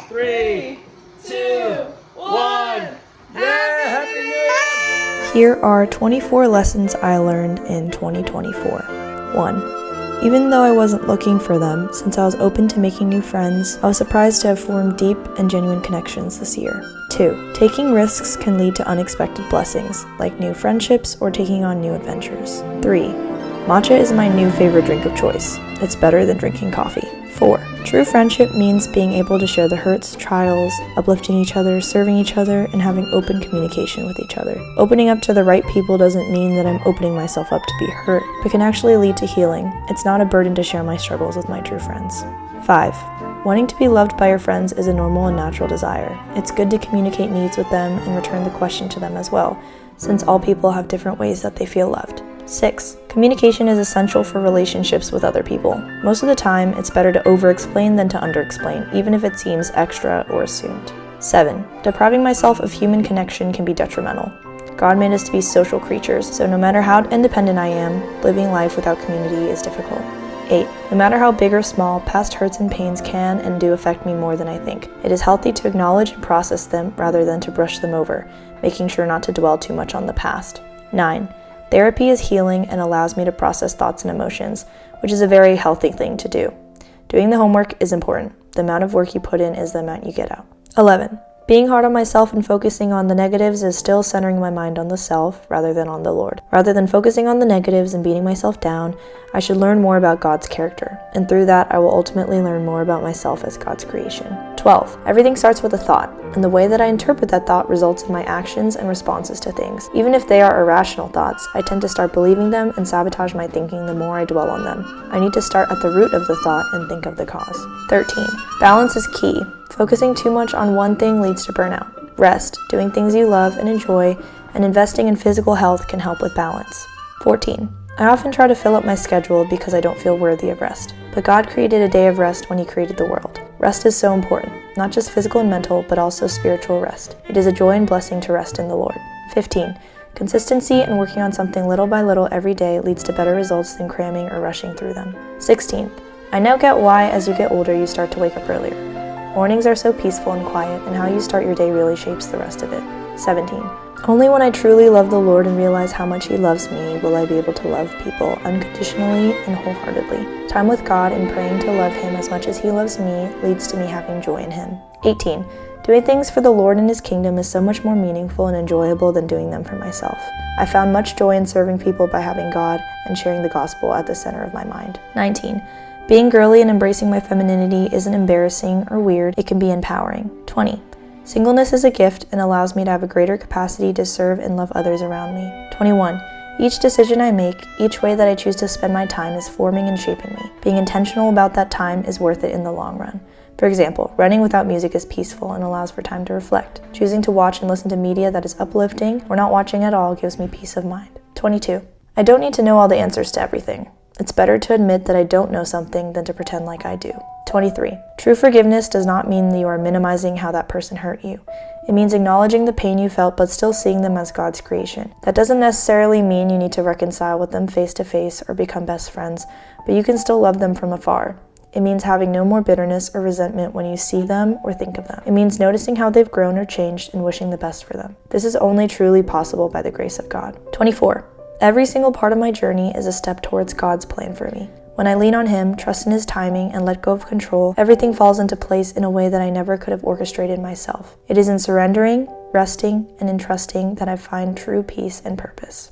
3, 2, 1. Yeah, Happy New Year! Here are 24 lessons I learned in 2024. 1. Even though I wasn't looking for them, since I was open to making new friends, I was surprised to have formed deep and genuine connections this year. 2. Taking risks can lead to unexpected blessings, like new friendships or taking on new adventures. 3. Matcha is my new favorite drink of choice. It's better than drinking coffee. 4. True friendship means being able to share the hurts, trials, uplifting each other, serving each other, and having open communication with each other. Opening up to the right people doesn't mean that I'm opening myself up to be hurt, but can actually lead to healing. It's not a burden to share my struggles with my true friends. 5. Wanting to be loved by your friends is a normal and natural desire. It's good to communicate needs with them and return the question to them as well, since all people have different ways that they feel loved. 6. Communication is essential for relationships with other people. Most of the time, it's better to over-explain than to under-explain, even if it seems extra or assumed. 7. Depriving myself of human connection can be detrimental. God made us to be social creatures, so no matter how independent I am, living life without community is difficult. 8. No matter how big or small, past hurts and pains can and do affect me more than I think. It is healthy to acknowledge and process them rather than to brush them over, making sure not to dwell too much on the past. 9. Therapy is healing and allows me to process thoughts and emotions, which is a very healthy thing to do. Doing the homework is important. The amount of work you put in is the amount you get out. 11. Being hard on myself and focusing on the negatives is still centering my mind on the self rather than on the Lord. Rather than focusing on the negatives and beating myself down, I should learn more about God's character, and through that I will ultimately learn more about myself as God's creation. 12. Everything starts with a thought, and the way that I interpret that thought results in my actions and responses to things. Even if they are irrational thoughts, I tend to start believing them and sabotage my thinking the more I dwell on them. I need to start at the root of the thought and think of the cause. 13. Balance is key. Focusing too much on one thing leads to burnout. Rest, doing things you love and enjoy, and investing in physical health can help with balance. 14. I often try to fill up my schedule because I don't feel worthy of rest. But God created a day of rest when He created the world. Rest is so important, not just physical and mental, but also spiritual rest. It is a joy and blessing to rest in the Lord. 15. Consistency and working on something little by little every day leads to better results than cramming or rushing through them. 16. I now get why, as you get older, you start to wake up earlier. Mornings are so peaceful and quiet, and how you start your day really shapes the rest of it. 17. Only when I truly love the Lord and realize how much He loves me will I be able to love people unconditionally and wholeheartedly. Time with God and praying to love Him as much as He loves me leads to me having joy in Him. 18. Doing things for the Lord and His kingdom is so much more meaningful and enjoyable than doing them for myself. I found much joy in serving people by having God and sharing the gospel at the center of my mind. 19. Being girly and embracing my femininity isn't embarrassing or weird, it can be empowering. 20. Singleness is a gift and allows me to have a greater capacity to serve and love others around me. 21. Each decision I make, each way that I choose to spend my time is forming and shaping me. Being intentional about that time is worth it in the long run. For example, running without music is peaceful and allows for time to reflect. Choosing to watch and listen to media that is uplifting or not watching at all gives me peace of mind. 22. I don't need to know all the answers to everything. It's better to admit that I don't know something than to pretend like I do. 23. True forgiveness does not mean that you are minimizing how that person hurt you. It means acknowledging the pain you felt but still seeing them as God's creation. That doesn't necessarily mean you need to reconcile with them face to face or become best friends, but you can still love them from afar. It means having no more bitterness or resentment when you see them or think of them. It means noticing how they've grown or changed and wishing the best for them. This is only truly possible by the grace of God. 24. Every single part of my journey is a step towards God's plan for me. When I lean on Him, trust in His timing, and let go of control, everything falls into place in a way that I never could have orchestrated myself. It is in surrendering, resting, and in trusting that I find true peace and purpose.